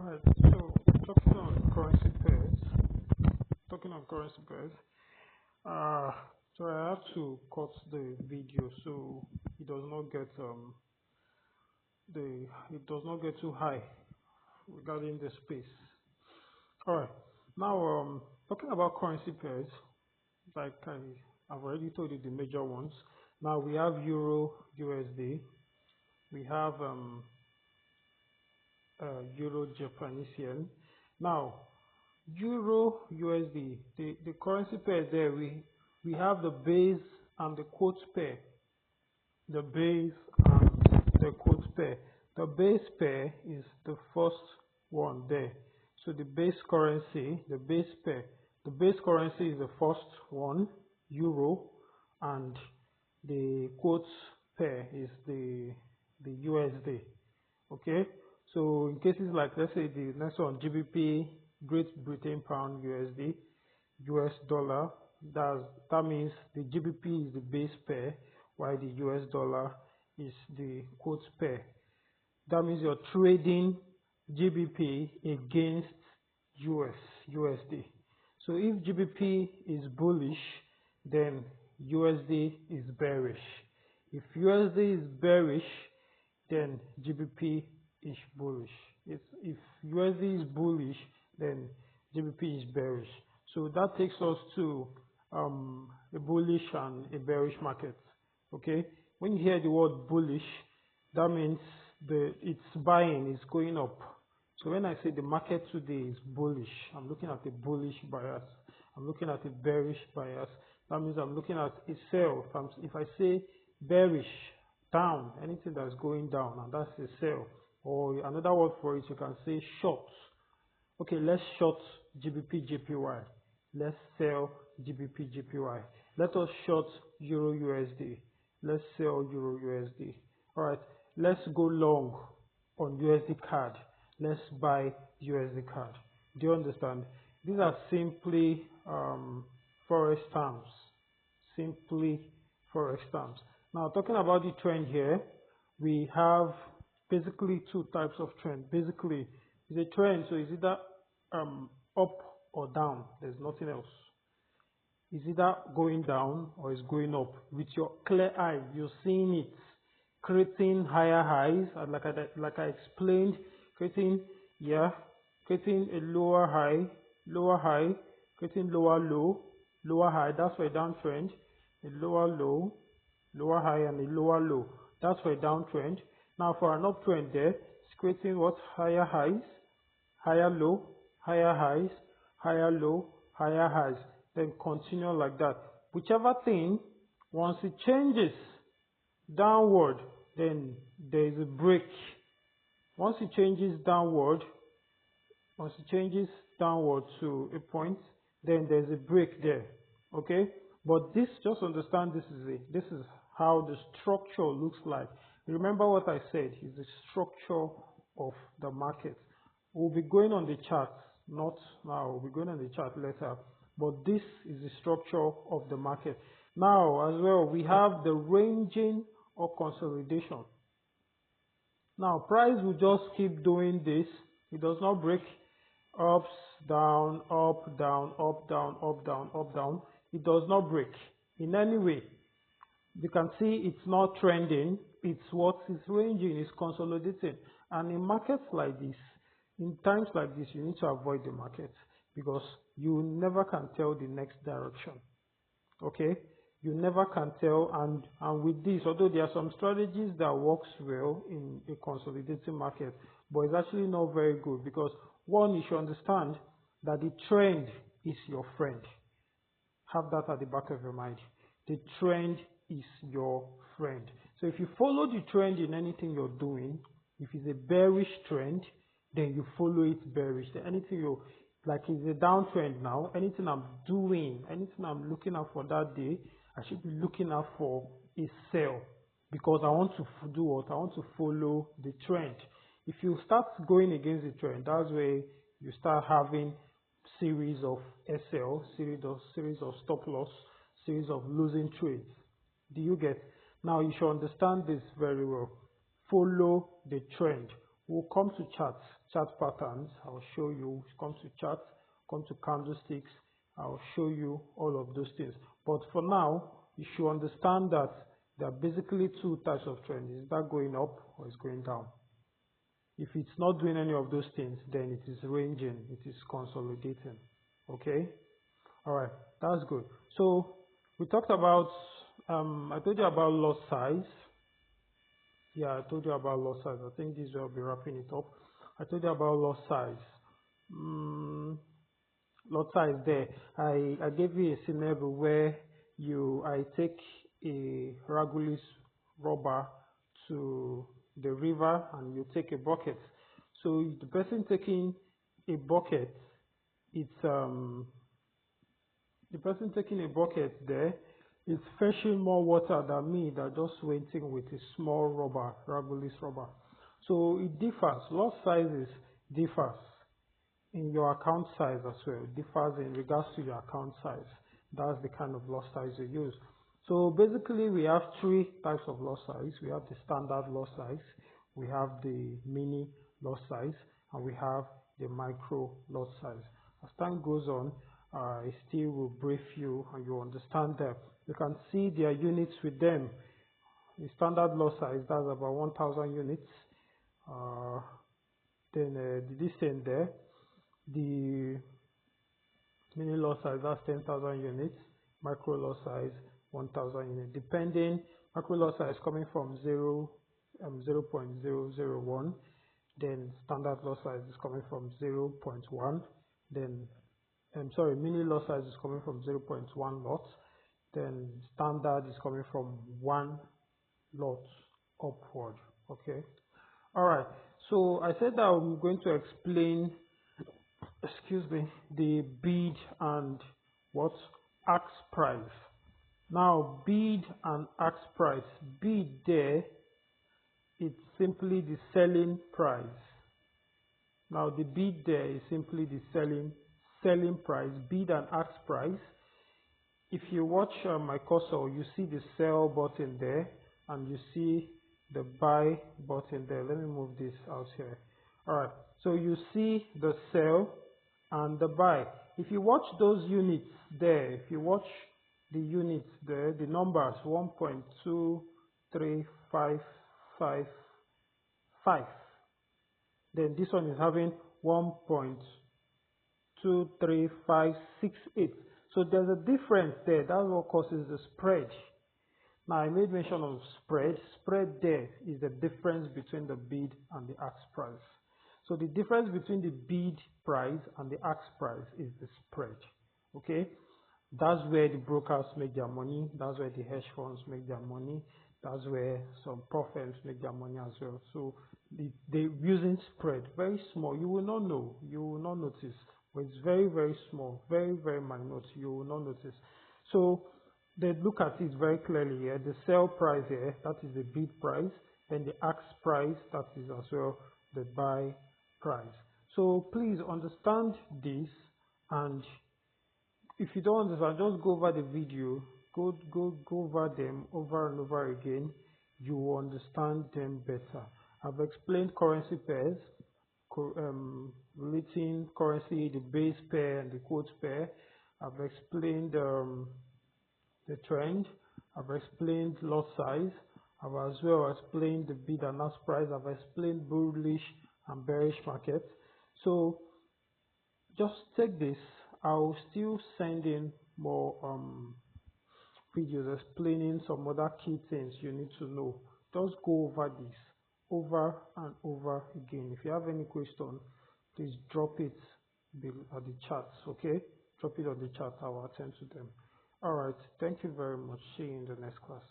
Alright, so talking on currency pairs, uh, so I have to cut the video so it does not get it does not get too high regarding the space. Alright, now talking about currency pairs, I've already told you the major ones. Now we have Euro USD, we have Euro Japanese yen. Now Euro USD, the currency pair there, we have the base and the quote pair. The base and the quote pair. The base pair is the first one there. So the base currency, the base pair, the base currency is the first one, Euro, and the quote pair is the USD. Okay, so in cases like, let's say the next one, GBP, Great Britain pound USD, US dollar, that means the GBP is the base pair while the US dollar is the quote pair. That means you're trading GBP against USD. So if GBP is bullish, then USD is bearish. If USD is bearish, then GBP is bullish. If USD is bullish, then GBP is bearish. So that takes us to a bullish and a bearish market. Okay, when you hear the word bullish, that means it's buying, it's going up. So when I say the market today is bullish, I'm looking at a bullish bias. I'm looking at a bearish bias. That means I'm looking at a sell. If I say bearish, down, anything that's going down, and that's a sell. Or another word for it, you can say short. Okay, let's short GBP JPY. Let's sell GBP JPY. Let us short Euro USD. Let's sell Euro USD. Alright, let's go long on USD card. Let's buy USD card. Do you understand? These are simply Forex terms. Simply Forex terms. Now, talking about the trend here, we have basically two types of trend. Basically, it's a trend, so it's either up or down. There's nothing else. It's either going down or it's going up. With your clear eye, you're seeing it creating higher highs, and like I explained, creating a lower high, creating lower low, lower high. That's for a downtrend. A lower low, lower high, and a lower low. That's for a downtrend. Now for an uptrend there, it's creating what? Higher highs, higher low, higher highs, higher low, higher highs. Then continue like that. Whichever thing, once it changes downward, then there is a break. Once it changes downward to a point, then there's a break there. Okay? But this, just understand, this is how the structure looks like. Remember what I said is the structure of the market. We'll be going on the chart, not now, we'll be going on the chart later. But this is the structure of the market. Now, as well, we have the ranging or consolidation. Now, price will just keep doing this. It does not break. Ups, down, up, down, up, down, up, down, up, down. It does not break in any way. You can see it's not trending. It's what is ranging, it's consolidating. And in markets like this, in times like this, you need to avoid the market because you never can tell the next direction. Okay? You never can tell, and with this, although there are some strategies that works well in a consolidating market, but it's actually not very good because one, you should understand that the trend is your friend. Have that at the back of your mind. The trend is your friend. So if you follow the trend in anything you're doing, if it's a bearish trend, then you follow it bearish. Then anything you like is a downtrend now, anything I'm doing, anything I'm looking at for that day, I should be looking out for a sell because I want to do what? I want to follow the trend. If you start going against the trend, that's where you start having series of SL, series of stop loss, series of losing trades. Do you get? Now you should understand this very well. Follow the trend. We'll come to charts, chart patterns. I'll show you. Come to charts, come to candlesticks. I'll show you all of those things. But for now, you should understand that there are basically two types of trends. Is that going up or is going down? If it's not doing any of those things, then it is ranging, it is consolidating. Okay? Alright, that's good. So we talked about, I told you about lot size. Yeah, I told you about lot size. I think this will be wrapping it up. I told you about lot size. Lot size there. I gave you a scenario where I take a Regulus rubber to the river and you take a bucket. So the person taking a bucket, it's the person taking a bucket there is fetching more water than me that just went in with a small rubber, Regulus rubber. So it differs. Lot sizes differs in your account size as well. It differs in regards to your account size. That's the kind of lot size you use. So basically we have three types of lot size. We have the standard lot size, we have the mini lot size, and we have the micro lot size. As time goes on, I still will brief you and you understand them. You can see their units with them. The standard lot size, that's about 1,000 units. Then the distance there, the mini lot size, that's 10,000 units. Micro lot size, 1,000 units. Depending, micro lot size coming from 0.001. Then standard lot size is coming from 0.1. Then mini lot size is coming from 0.1 lot. Then standard is coming from 1 lot upward. Okay. All right. So I said that I'm going to explain, the bid and what ask price. Now bid and ask price. Bid there, it's simply the selling price. Now the bid there is simply the selling price. Bid and ask price. If you watch my cursor, you see the sell button there and you see the buy button there. Let me move this out here. Alright, so you see the sell and the buy. If you watch those units there, if you watch the units there, the numbers 1.23555, then this one is having 1.23568. So there's a difference there. That's what causes the spread. Now I made mention of spread. Spread there is the difference between the bid and the ask price. So the difference between the bid price and the ask price is the spread. Okay? That's where the brokers make their money. That's where the hedge funds make their money. That's where some prophets make their money as well. So they're using spread. Very small. You will not know. You will not notice. But it's very, very small. Very, very minute. You will not notice. So they look at it very clearly here. The sell price here, that is the bid price. Then the ask price, that is as well the buy price. So please understand this, and if you don't understand, just go over the video, go over them over and over again. You will understand them better. I've explained currency pairs, relating currency, the base pair and the quote pair. I've explained the trend. I've explained lot size. I've as well explained the bid and ask price. I've explained bullish and bearish markets. So just take this. I'll still send in more videos explaining some other key things you need to know. Just go over this over and over again. If you have any question, please drop it at the chat. Okay, drop it on the chat. I will attend to them. All right, thank you very much. See you in the next class.